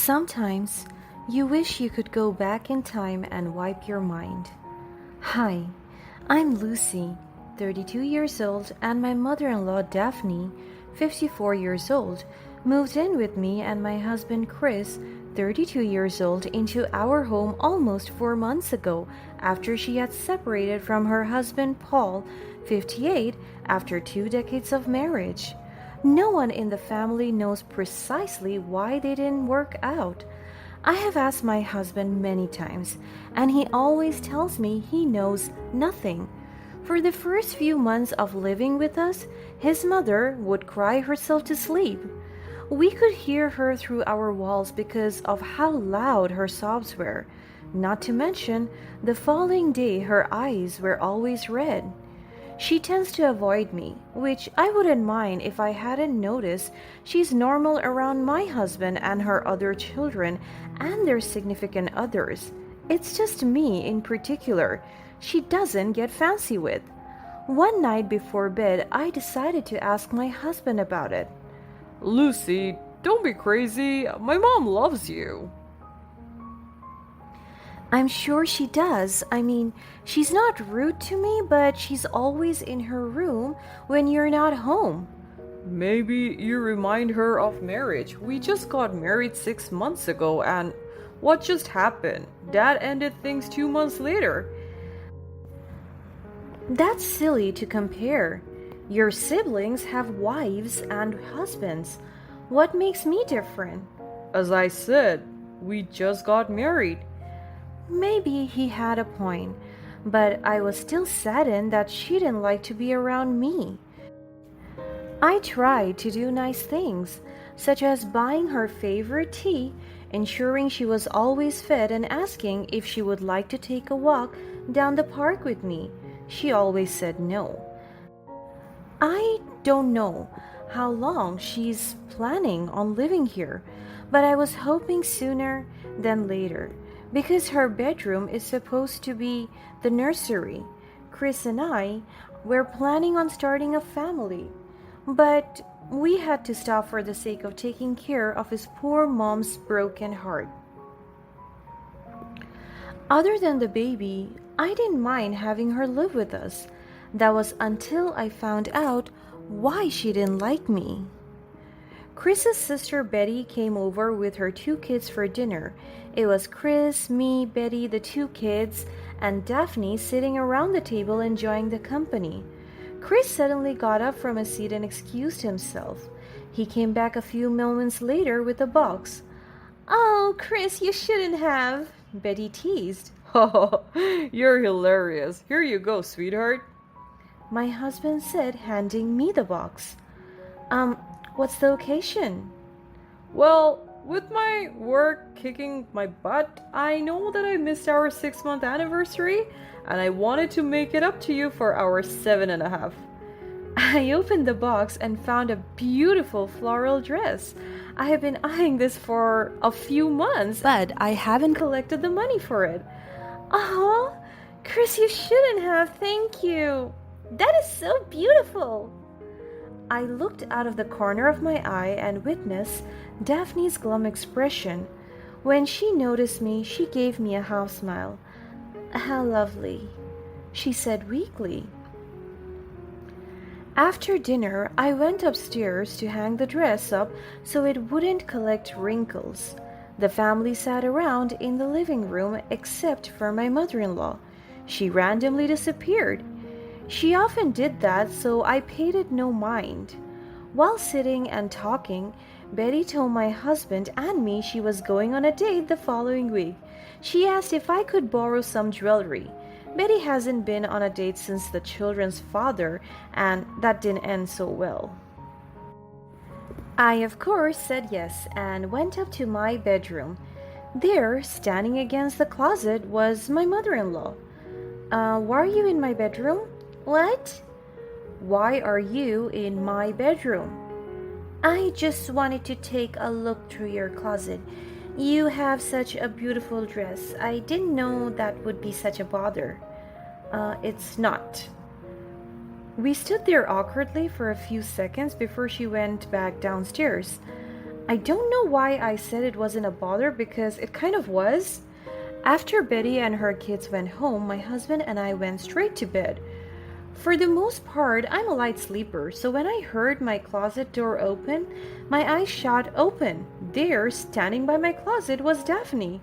Sometimes you wish you could go back in time and wipe your mind. Hi, I'm Lucy, 32 years old, and my mother-in-law Daphne, 54 years old, moved in with me and my husband Chris, 32 years old, into our home almost 4 months ago after she had separated from her husband Paul, 58, after 2 decades of marriage. No one in the family knows precisely why they didn't work out. I have asked my husband many times, and he always tells me he knows nothing. For the first few months of living with us, his mother would cry herself to sleep. We could hear her through our walls because of how loud her sobs were. Not to mention, the following day her eyes were always red. She tends to avoid me, which I wouldn't mind if I hadn't noticed she's normal around my husband and her other children and their significant others. It's just me in particular she doesn't get fancy with. One night before bed, I decided to ask my husband about it. Lucy, don't be crazy. My mom loves you. I'm sure she does. I mean, she's not rude to me, but she's always in her room when you're not home. Maybe you remind her of marriage. We just got married 6 months ago, and what just happened? Dad ended things 2 months later. That's silly to compare. Your siblings have wives and husbands. What makes me different? As I said, we just got married. Maybe he had a point, but I was still saddened that she didn't like to be around me. I tried to do nice things, such as buying her favorite tea, ensuring she was always fed, and asking if she would like to take a walk down the park with me. She always said no. I don't know how long she's planning on living here, but I was hoping sooner than later because her bedroom is supposed to be the nursery. Chris and I were planning on starting a family, but we had to stop for the sake of taking care of his poor mom's broken heart. Other than the baby, I didn't mind having her live with us. That was until I found out why she didn't like me. Chris's sister Betty came over with her 2 kids for dinner. It was Chris, me, Betty, the 2 kids, and Daphne sitting around the table enjoying the company. Chris suddenly got up from his seat and excused himself. He came back a few moments later with a box. "Oh, Chris, you shouldn't have," Betty teased. Oh, you're hilarious. Here you go, sweetheart. My husband said, handing me the box. What's the occasion? Well, with my work kicking my butt, I know that I missed our 6 month anniversary, and I wanted to make it up to you for our 7.5. I opened the box and found a beautiful floral dress. I have been eyeing this for a few months, but I haven't collected the money for it. Oh, Chris, you shouldn't have. Thank you. That is so beautiful. I looked out of the corner of my eye and witnessed Daphne's glum expression. When she noticed me, she gave me a half smile. "How lovely," she said weakly. After dinner, I went upstairs to hang the dress up so it wouldn't collect wrinkles. The family sat around in the living room except for my mother-in-law. She randomly disappeared. She often did that, so I paid it no mind. While sitting and talking, Betty told my husband and me she was going on a date the following week. She asked if I could borrow some jewelry. Betty hasn't been on a date since the children's father, and that didn't end so well. I, of course, said yes and went up to my bedroom. There, standing against the closet, was my mother-in-law. Why are you in my bedroom?" "What?" "Why are you in my bedroom?" "I just wanted to take a look through your closet. You have such a beautiful dress. I didn't know that would be such a bother." It's not." We stood there awkwardly for a few seconds before she went back downstairs. I don't know why I said it wasn't a bother because it kind of was. After Betty and her kids went home, my husband and I went straight to bed. For the most part, I'm a light sleeper, so when I heard my closet door open, my eyes shot open. There, standing by my closet, was Daphne,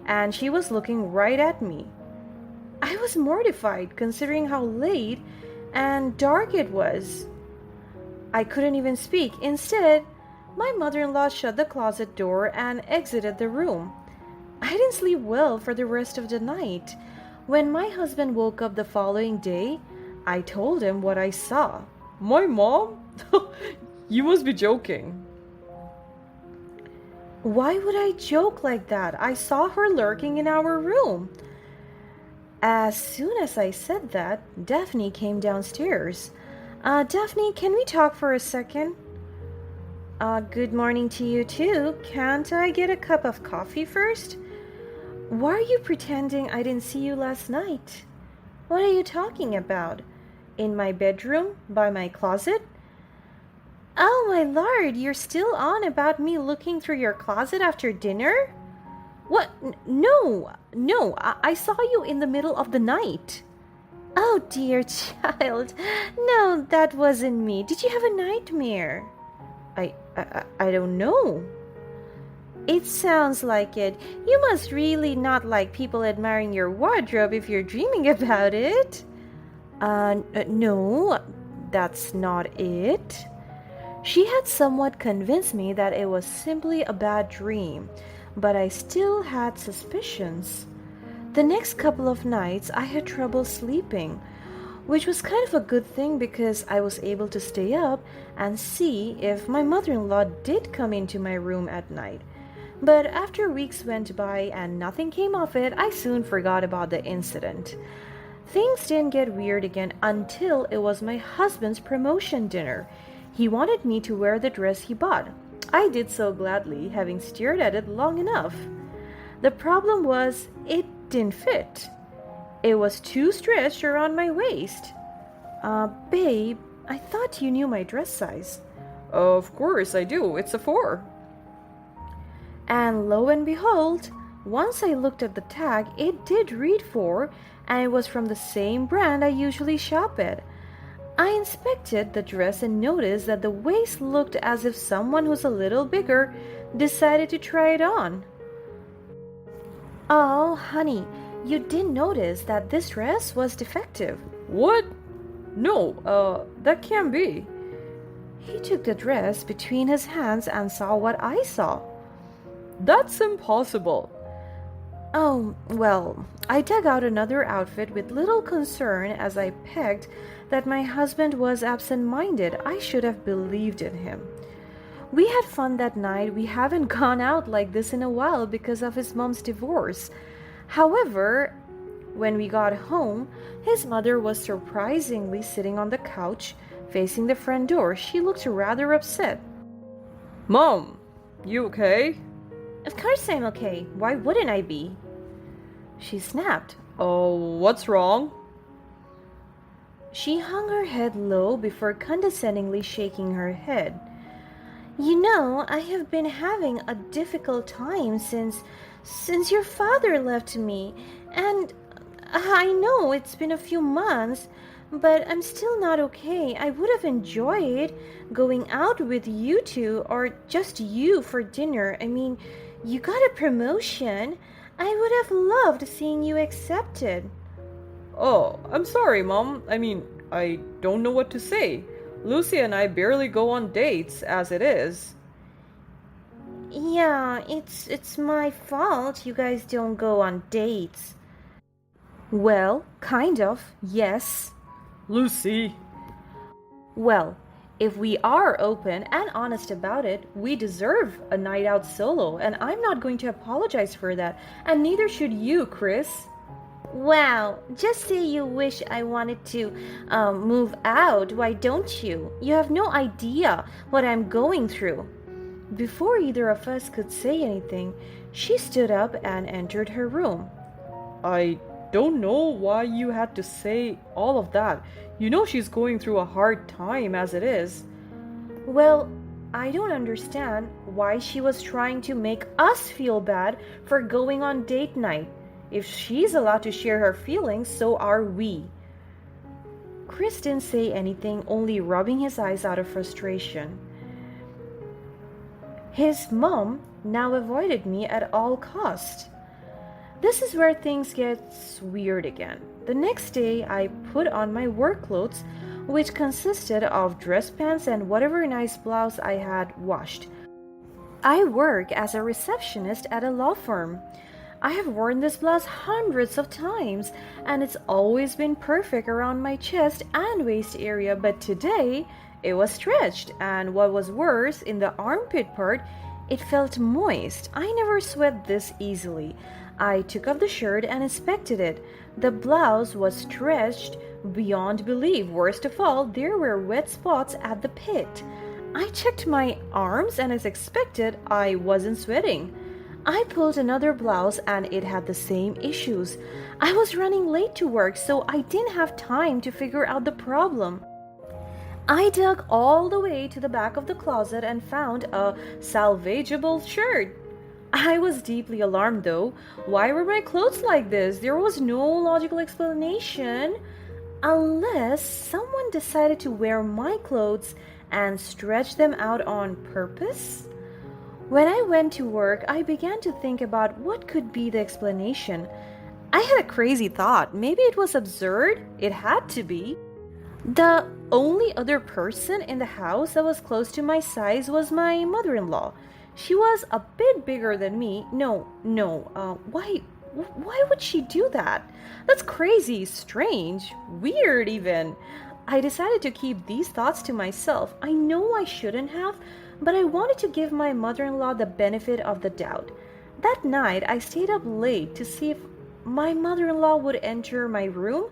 and she was looking right at me. I was mortified considering how late and dark it was. I couldn't even speak. Instead, my mother in law shut the closet door and exited the room. I didn't sleep well for the rest of the night. When my husband woke up the following day, I told him what I saw. My mom? You must be joking. Why would I joke like that? I saw her lurking in our room. As soon as I said that, Daphne came downstairs. Daphne, can we talk for a second? Good morning to you too. Can't I get a cup of coffee first? Why are you pretending I didn't see you last night? What are you talking about? In my bedroom? By my closet? Oh my lord, you're still on about me looking through your closet after dinner? What? No, I saw you in the middle of the night. Oh dear child, no, that wasn't me. Did you have a nightmare? I don't know. It sounds like it. You must really not like people admiring your wardrobe if you're dreaming about it. No, that's not it. She had somewhat convinced me that it was simply a bad dream, but I still had suspicions. The next couple of nights I had trouble sleeping, which was kind of a good thing because I was able to stay up and see if my mother-in-law did come into my room at night. But after weeks went by and nothing came of it, I soon forgot about the incident. Things didn't get weird again until it was my husband's promotion dinner. He wanted me to wear the dress he bought. I did so gladly, having stared at it long enough. The problem was it didn't fit. It was too stretched around my waist. Babe, I thought you knew my dress size. Of course I do. It's a 4. And lo and behold, once I looked at the tag, it did read 4, and it was from the same brand I usually shop at. I inspected the dress and noticed that the waist looked as if someone who's a little bigger decided to try it on. Oh, honey, you didn't notice that this dress was defective. What? No, that can't be. He took the dress between his hands and saw what I saw. That's impossible. Oh, well, I dug out another outfit with little concern as I pegged that my husband was absent-minded. I should have believed in him. We had fun that night. We haven't gone out like this in a while because of his mom's divorce. However, when we got home, his mother was surprisingly sitting on the couch facing the front door. She looked rather upset. Mom, you okay? Of course I'm okay. Why wouldn't I be? She snapped. Oh, what's wrong? She hung her head low before condescendingly shaking her head. You know, I have been having a difficult time since your father left me, and I know it's been a few months, but I'm still not okay. I would have enjoyed going out with you two or just you for dinner. I mean, you got a promotion. I would have loved seeing you accepted. Oh, I'm sorry, Mom. I don't know what to say. Lucy and I barely go on dates as it is. Yeah, it's my fault you guys don't go on dates. Well, kind of, yes. Lucy. Well, if we are open and honest about it, we deserve a night out solo, and I'm not going to apologize for that, and neither should you, Chris. Wow, just say you wish I wanted to move out, why don't you? You have no idea what I'm going through. Before either of us could say anything, she stood up and entered her room. I don't know why you had to say all of that. You know she's going through a hard time as it is. Well, I don't understand why she was trying to make us feel bad for going on date night. If she's allowed to share her feelings, so are we. Chris didn't say anything, only rubbing his eyes out of frustration. His mom now avoided me at all cost. This is where things get weird again. The next day, I put on my work clothes, which consisted of dress pants and whatever nice blouse I had washed. I work as a receptionist at a law firm. I have worn this blouse hundreds of times, and it's always been perfect around my chest and waist area, but today it was stretched, and what was worse, in the armpit part, it felt moist. I never sweat this easily. I took off the shirt and inspected it. The blouse was stretched beyond belief. Worst of all, there were wet spots at the pit. I checked my arms, and as expected, I wasn't sweating. I pulled another blouse and it had the same issues. I was running late to work, so I didn't have time to figure out the problem. I dug all the way to the back of the closet and found a salvageable shirt. I was deeply alarmed though. Why were my clothes like this? There was no logical explanation. Unless someone decided to wear my clothes and stretch them out on purpose? When I went to work, I began to think about what could be the explanation. I had a crazy thought. Maybe it was absurd. It had to be. The only other person in the house that was close to my size was my mother-in-law. She was a bit bigger than me. Why would she do that? That's crazy, strange, weird even. I decided to keep these thoughts to myself. I know I shouldn't have, but I wanted to give my mother-in-law the benefit of the doubt. That night, I stayed up late to see if my mother-in-law would enter my room.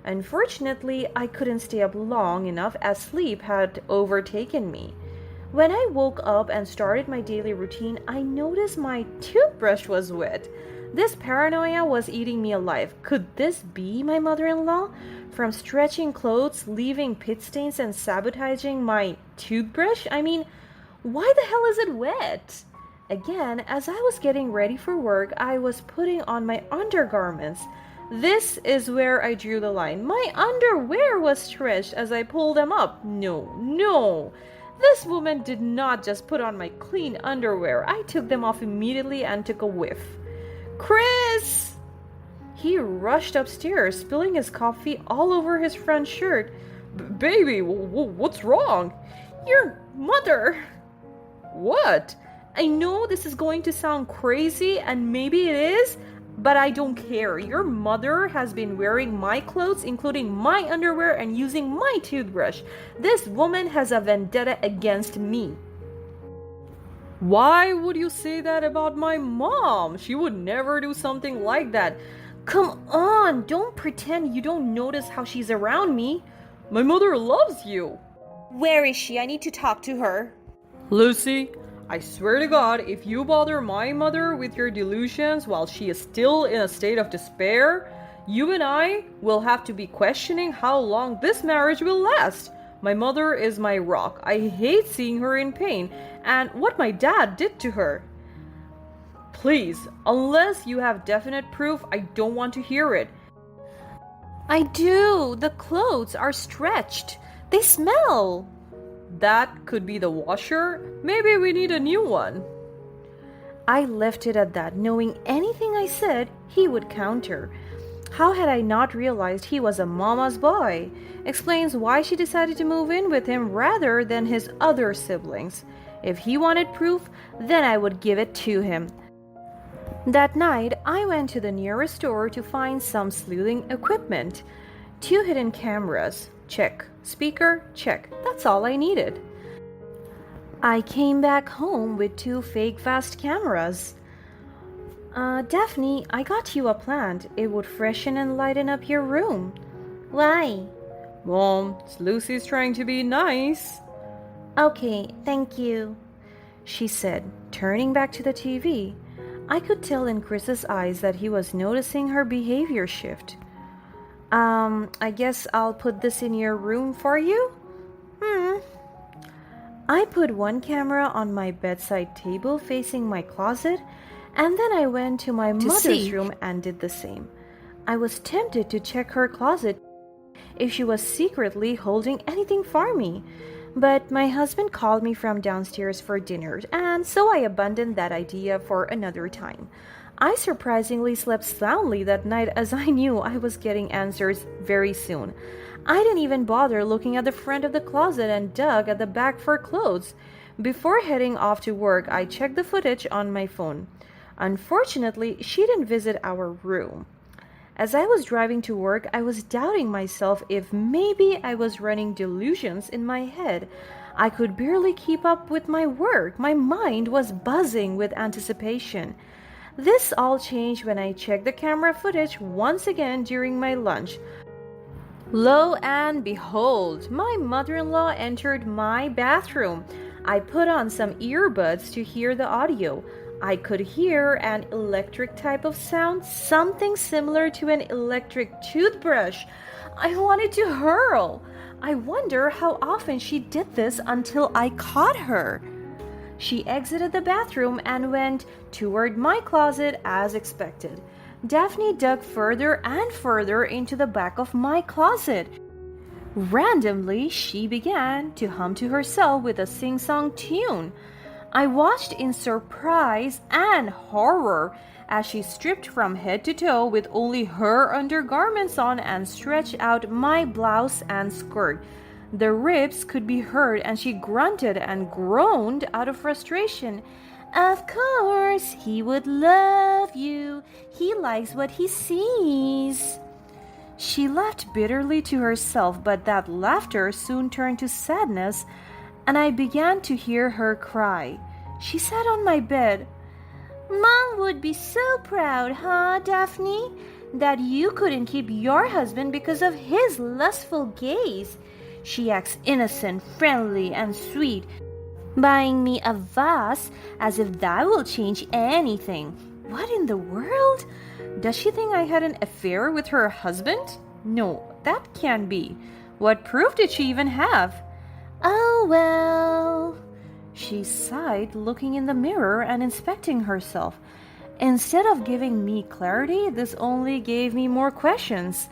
Unfortunately, I couldn't stay up long enough as sleep had overtaken me. When I woke up and started my daily routine, I noticed my toothbrush was wet. This paranoia was eating me alive. Could this be my mother-in-law? From stretching clothes, leaving pit stains, and sabotaging my toothbrush? I mean, why the hell is it wet? Again, as I was getting ready for work, I was putting on my undergarments. This is where I drew the line. My underwear was stretched as I pulled them up. No. This woman did not just put on my clean underwear. I took them off immediately and took a whiff. Chris! He rushed upstairs, spilling his coffee all over his front shirt. Baby, what's wrong? Your mother. What? I know this is going to sound crazy, and maybe it is, but I don't care. Your mother has been wearing my clothes, including my underwear, and using my toothbrush. This woman has a vendetta against me. Why would you say that about my mom? She would never do something like that. Come on, don't pretend you don't notice how she's around me. My mother loves you. Where is she? I need to talk to her. Lucy, I swear to God, if you bother my mother with your delusions while she is still in a state of despair, you and I will have to be questioning how long this marriage will last. My mother is my rock. I hate seeing her in pain, and what my dad did to her. Please, unless you have definite proof, I don't want to hear it. I do. The clothes are stretched. They smell. That could be the washer. Maybe we need a new one. I left it at that, knowing anything I said, he would counter. How had I not realized he was a mama's boy? Explains why she decided to move in with him rather than his other siblings. If he wanted proof, then I would give it to him. That night, I went to the nearest store to find some sleuthing equipment. 2 hidden cameras. Check. Speaker? Check. That's all I needed. I came back home with 2 fake fast cameras. Daphne, I got you a plant. It would freshen and lighten up your room. Why? Mom, Lucy's trying to be nice. Okay, thank you, she said, turning back to the TV. I could tell in Chris's eyes that he was noticing her behavior shift. I guess I'll put this in your room for you? I put one camera on my bedside table facing my closet, and then I went to my mother's room and did the same. I was tempted to check her closet if she was secretly holding anything for me. But my husband called me from downstairs for dinner, and so I abandoned that idea for another time. I surprisingly slept soundly that night as I knew I was getting answers very soon. I didn't even bother looking at the front of the closet and dug at the back for clothes. Before heading off to work, I checked the footage on my phone. Unfortunately, she didn't visit our room. As I was driving to work, I was doubting myself if maybe I was running delusions in my head. I could barely keep up with my work. My mind was buzzing with anticipation. This all changed when I checked the camera footage once again during my lunch. Lo and behold, my mother-in-law entered my bathroom. I put on some earbuds to hear the audio. I could hear an electric type of sound, something similar to an electric toothbrush. I wanted to hurl. I wonder how often she did this until I caught her. She exited the bathroom and went toward my closet as expected. Daphne dug further and further into the back of my closet. Randomly, she began to hum to herself with a sing-song tune. I watched in surprise and horror as she stripped from head to toe with only her undergarments on and stretched out my blouse and skirt. The ribs could be heard and she grunted and groaned out of frustration. Of course, he would love you. He likes what he sees. She laughed bitterly to herself, but that laughter soon turned to sadness, and I began to hear her cry. She sat on my bed. Mom would be so proud, huh, Daphne? That you couldn't keep your husband because of his lustful gaze. She acts innocent, friendly, and sweet, buying me a vase as if that will change anything. What in the world? Does she think I had an affair with her husband? No, that can't be. What proof did she even have? Oh well. She sighed, looking in the mirror and inspecting herself. Instead of giving me clarity, this only gave me more questions.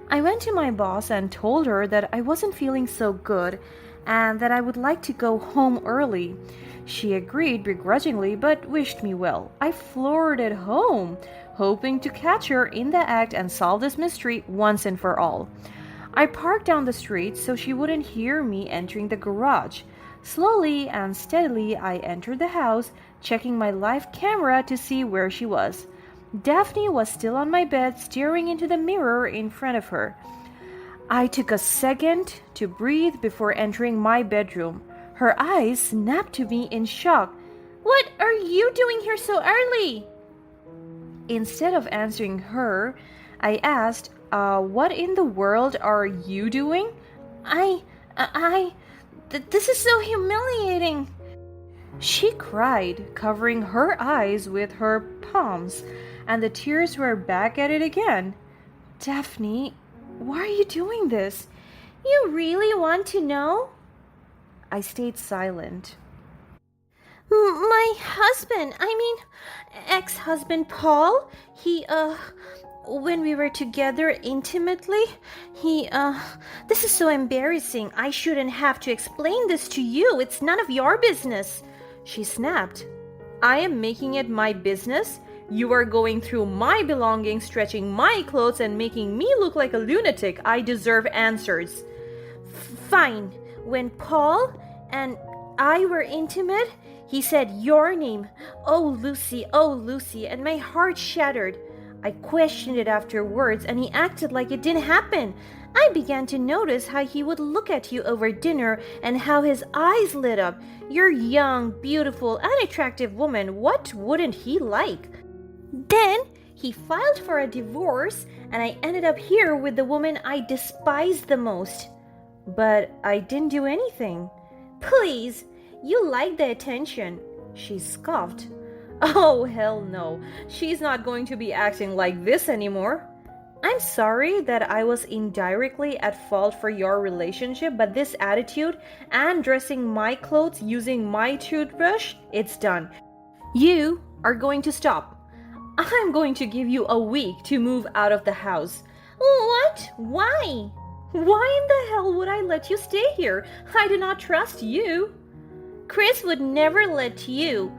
I went to my boss and told her that I wasn't feeling so good and that I would like to go home early. She agreed begrudgingly but wished me well. I flirted home, hoping to catch her in the act and solve this mystery once and for all. I parked down the street so she wouldn't hear me entering the garage. Slowly and steadily, I entered the house, checking my live camera to see where she was. Daphne was still on my bed, staring into the mirror in front of her. I took a second to breathe before entering my bedroom. Her eyes snapped to me in shock. What are you doing here so early? Instead of answering her, I asked, what in the world are you doing? This is so humiliating. She cried, covering her eyes with her palms, and the tears were back at it again. Daphne, why are you doing this? You really want to know? I stayed silent. My husband, ex-husband Paul, when we were together intimately, this is so embarrassing. I shouldn't have to explain this to you. It's none of your business. She snapped. I am making it my business? You are going through my belongings, stretching my clothes, and making me look like a lunatic. I deserve answers. Fine. When Paul and I were intimate, he said your name. Oh, Lucy, and my heart shattered. I questioned it afterwards, and he acted like it didn't happen. I began to notice how he would look at you over dinner and how his eyes lit up. You're young, beautiful, and attractive woman. What wouldn't he like? Then he filed for a divorce, and I ended up here with the woman I despised the most. But I didn't do anything. Please, you like the attention. She scoffed. Oh, hell no. She's not going to be acting like this anymore. I'm sorry that I was indirectly at fault for your relationship, but this attitude and dressing my clothes using my toothbrush, it's done. You are going to stop. I'm going to give you a week to move out of the house. What? Why? Why in the hell would I let you stay here? I do not trust you. Chris would never let you,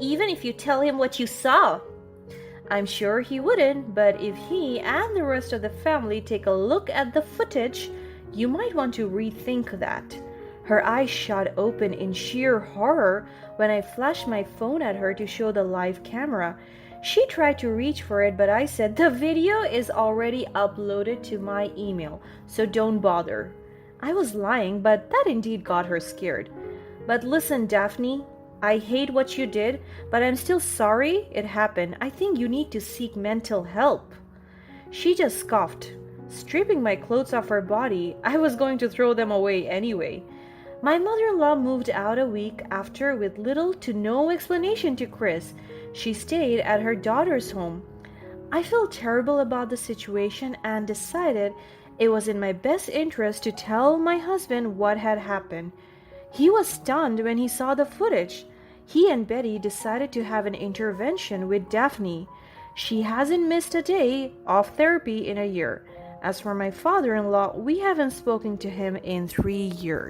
even if you tell him what you saw. I'm sure he wouldn't, but if he and the rest of the family take a look at the footage, you might want to rethink that. Her eyes shot open in sheer horror when I flashed my phone at her to show the live camera. She tried to reach for it, but I said, the video is already uploaded to my email, so don't bother. I was lying, but that indeed got her scared. But listen, Daphne, I hate what you did, but I'm still sorry it happened. I think you need to seek mental help. She just scoffed. Stripping my clothes off her body, I was going to throw them away anyway. My mother-in-law moved out a week after with little to no explanation to Chris. She stayed at her daughter's home. I felt terrible about the situation and decided it was in my best interest to tell my husband what had happened. He was stunned when he saw the footage. He and Betty decided to have an intervention with Daphne. She hasn't missed a day of therapy in a year. As for my father-in-law, we haven't spoken to him in 3 years.